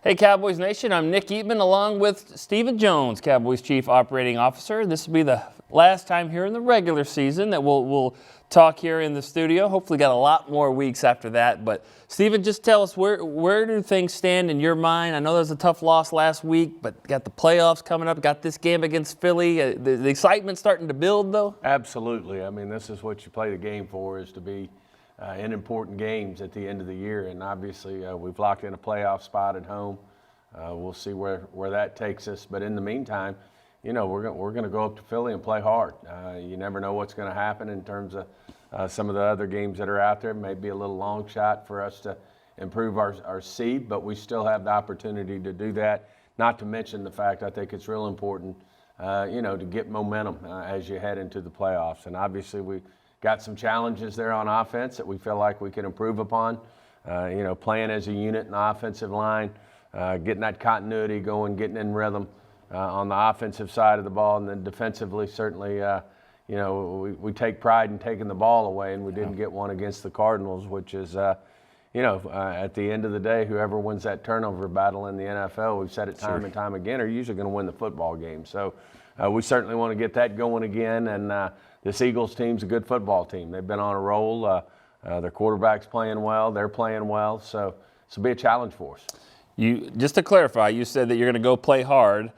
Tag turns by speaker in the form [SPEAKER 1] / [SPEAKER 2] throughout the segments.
[SPEAKER 1] Hey, Cowboys Nation, I'm Nick Eatman along with Stephen Jones, Cowboys Chief Operating Officer. This will be the last time here in the regular season that we'll talk here in the studio. Hopefully got a lot more weeks after that. But, Stephen, just tell us, where do things stand in your mind? I know there was a tough loss last week, but got the playoffs coming up, got this game against Philly. The excitement's starting to build, though?
[SPEAKER 2] Absolutely. I mean, this is what you play the game for, is to be in important games at the end of the year. And obviously, we've locked in a playoff spot at home. We'll see where that takes us. But in the meantime, you know, we're going to go up to Philly and play hard. You never know what's going to happen in terms of some of the other games that are out there. Maybe a little long shot for us to improve our seed, but we still have the opportunity to do that. Not to mention the fact I think it's real important, you know, to get momentum as you head into the playoffs. And obviously we got some challenges there on offense that we feel like we can improve upon. You know, playing as a unit in the offensive line, getting that continuity going, getting in rhythm on the offensive side of the ball, and then defensively, certainly, you know, we take pride in taking the ball away, and we didn't get one against the Cardinals, which is, you know, at the end of the day, whoever wins that turnover battle in the NFL, we've said it time and time again, are usually going to win the football game. So we certainly want to get that going again, and this Eagles team's a good football team. They've been on a roll. Their quarterback's playing well. They're playing well. So it'll be a challenge for us.
[SPEAKER 1] Just to clarify, you said that you're going to go play hard.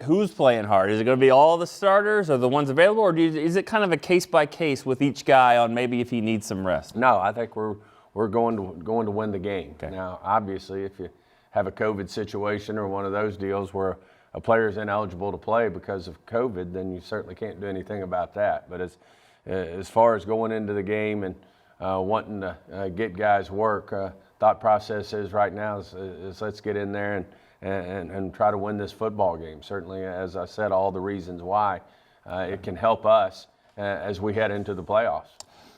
[SPEAKER 1] Who's playing hard? Is it going to be all the starters or the ones available, or is it kind of a case-by-case with each guy on maybe if he needs some rest?
[SPEAKER 2] No, I think we're going to win the game.
[SPEAKER 1] Okay.
[SPEAKER 2] Now, obviously, if you have a COVID situation or one of those deals where a player is ineligible to play because of COVID, then you certainly can't do anything about that. But as far as going into the game and wanting to get guys work, thought process is right now is let's get in there and try to win this football game. Certainly, as I said, all the reasons why it can help us as we head into the playoffs.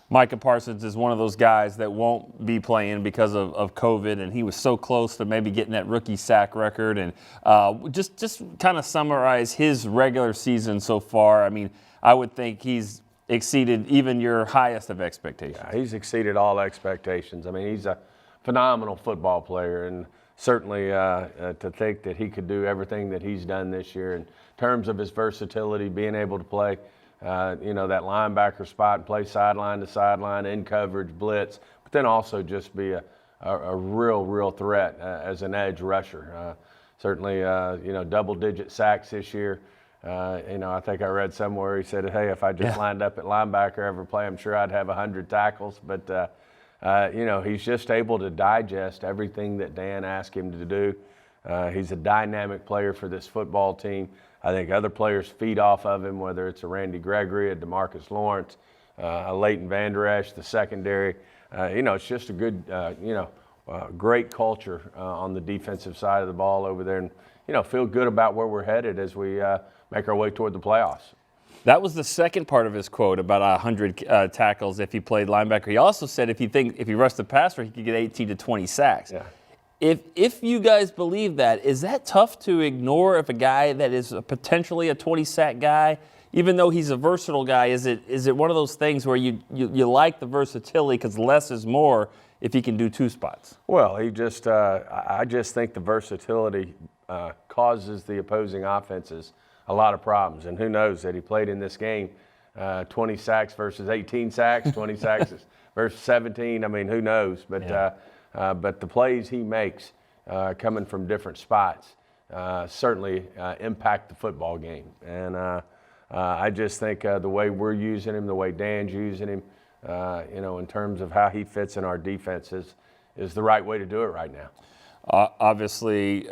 [SPEAKER 1] Micah Parsons is one of those guys that won't be playing because of COVID, and he was so close to maybe getting that rookie sack record. And just kind of summarize his regular season so far. I mean, I would think he's exceeded even your highest of expectations.
[SPEAKER 2] Yeah, he's exceeded all expectations. I mean, he's a phenomenal football player, and certainly to think that he could do everything that he's done this year in terms of his versatility, being able to play you know, that linebacker spot and play sideline to sideline, in coverage, blitz, but then also just be a real threat as an edge rusher. Certainly, you know, double-digit sacks this year. You know, I think I read somewhere he said, hey, if I just lined up at linebacker every play, I'm sure I'd have 100 tackles. But, you know, he's just able to digest everything that Dan asked him to do. He's a dynamic player for this football team. I think other players feed off of him, whether it's a Randy Gregory, a DeMarcus Lawrence, a Leighton Vander Esch, the secondary. You know, it's just a good, you know, great culture on the defensive side of the ball over there, and, you know, feel good about where we're headed as we make our way toward the playoffs.
[SPEAKER 1] That was the second part of his quote about 100 tackles if he played linebacker. He also said if he rushed the passer, he could get 18 to 20 sacks.
[SPEAKER 2] Yeah.
[SPEAKER 1] If you guys believe that, is that tough to ignore if a guy that is potentially a 20-sack guy, even though he's a versatile guy, is it one of those things where you like the versatility because less is more if he can do two spots?
[SPEAKER 2] Well, he just I just think the versatility causes the opposing offenses a lot of problems. And who knows that he played in this game 20 sacks versus 18 sacks, 20 sacks versus 17. I mean, who knows? But
[SPEAKER 1] yeah.
[SPEAKER 2] But the plays he makes coming from different spots certainly impact the football game. And I just think the way we're using him, the way Dan's using him, you know, in terms of how he fits in our defense is the right way to do it right now.
[SPEAKER 1] Obviously,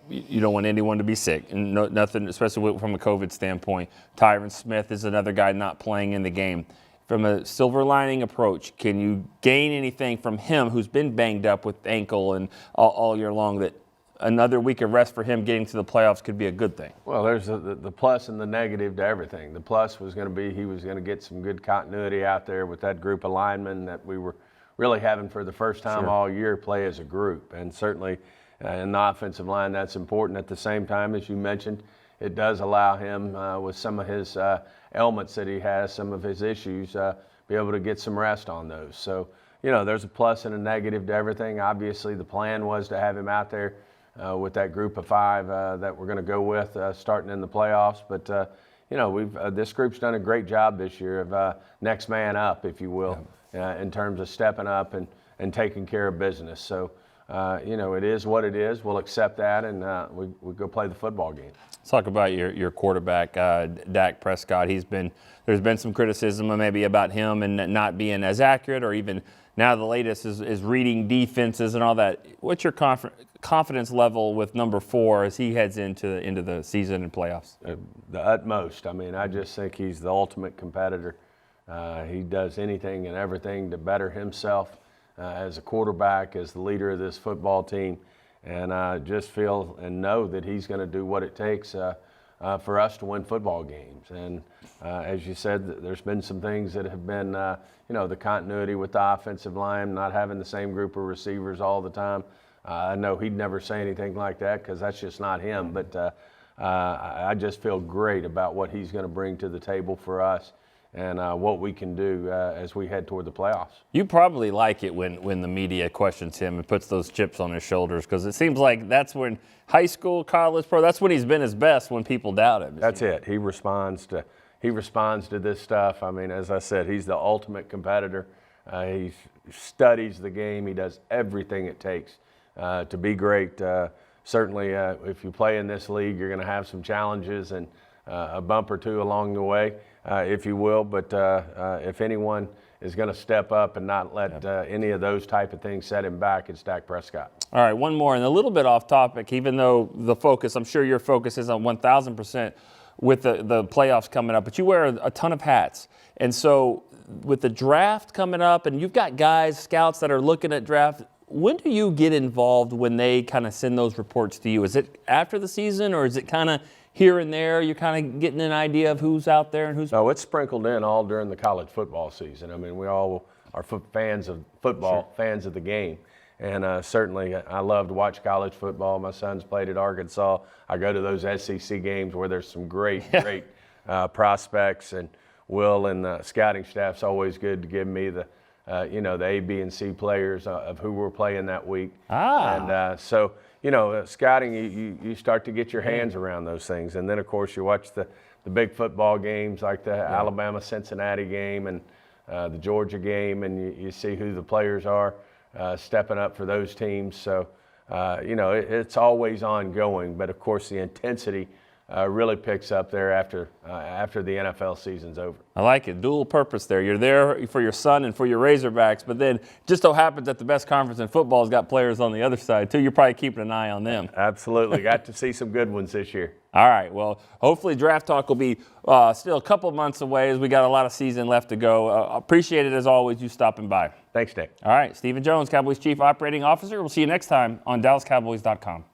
[SPEAKER 1] you don't want anyone to be sick, and nothing, especially from a COVID standpoint. Tyron Smith is another guy not playing in the game. From a silver lining approach, can you gain anything from him who's been banged up with ankle and all year long, that another week of rest for him getting to the playoffs could be a good thing?
[SPEAKER 2] Well, there's the plus and the negative to everything. The plus was going to be he was going to get some good continuity out there with that group of linemen that we were really having for the first time all year play as a group. And certainly in the offensive line, that's important. At the same time, as you mentioned, it does allow him with some of his ailments that he has, some of his issues, be able to get some rest on those. So, you know, there's a plus and a negative to everything. Obviously, the plan was to have him out there with that group of 5 that we're going to go with starting in the playoffs. But this group's done a great job this year of next man up, if you will, in terms of stepping up and taking care of business. So, it is what it is. We'll accept that, and we go play the football game.
[SPEAKER 1] Let's talk about your quarterback, Dak Prescott. There's been some criticism maybe about him and not being as accurate, or even now the latest is reading defenses and all that. What's your confidence level with number 4 as he heads into the season and playoffs?
[SPEAKER 2] The utmost. I mean, I just think he's the ultimate competitor. He does anything and everything to better himself as a quarterback, as the leader of this football team. And I just feel and know that he's going to do what it takes for us to win football games. And as you said, there's been some things that have been, the continuity with the offensive line, not having the same group of receivers all the time. I know he'd never say anything like that because that's just not him. But I just feel great about what he's going to bring to the table for us and what we can do as we head toward the playoffs.
[SPEAKER 1] You probably like it when the media questions him and puts those chips on his shoulders, because it seems like that's when high school, college, pro, that's when he's been his best, when people doubt him.
[SPEAKER 2] That's it. He responds to this stuff. I mean, as I said, he's the ultimate competitor. He studies the game. He does everything it takes to be great. Certainly, if you play in this league, you're going to have some challenges and a bump or two along the way, if you will. But if anyone is going to step up and not let any of those type of things set him back, it's Dak Prescott.
[SPEAKER 1] All right, one more, and a little bit off topic, even though the focus, I'm sure your focus is on 1,000% with the playoffs coming up, but you wear a ton of hats. And so with the draft coming up, and you've got guys, scouts that are looking at draft, when do you get involved when they kind of send those reports to you? Is it after the season, or is it kind of here and there? You're kind of getting an idea of who's out there and who's...
[SPEAKER 2] No, it's sprinkled in all during the college football season. I mean, we all are fans of football, sure, fans of the game. And certainly I love to watch college football. My son's played at Arkansas. I go to those SEC games where there's some great prospects. And Will and the scouting staff's always good to give me the A, B, and C players of who we're playing that week. And so, scouting, you start to get your hands around those things. And then, of course, you watch the big football games like the Alabama-Cincinnati game and the Georgia game, and you see who the players are stepping up for those teams. So, it's always ongoing. But, of course, the intensity really picks up there after the NFL season's over.
[SPEAKER 1] I like it. Dual purpose there. You're there for your son and for your Razorbacks, but then just so happens that the best conference in football has got players on the other side, too. You're probably keeping an eye on them.
[SPEAKER 2] Absolutely. Got to see some good ones this year.
[SPEAKER 1] All right. Well, hopefully Draft Talk will be still a couple months away, as we got a lot of season left to go. Appreciate it, as always, you stopping by.
[SPEAKER 2] Thanks, Nick.
[SPEAKER 1] All right. Stephen Jones, Cowboys Chief Operating Officer. We'll see you next time on DallasCowboys.com.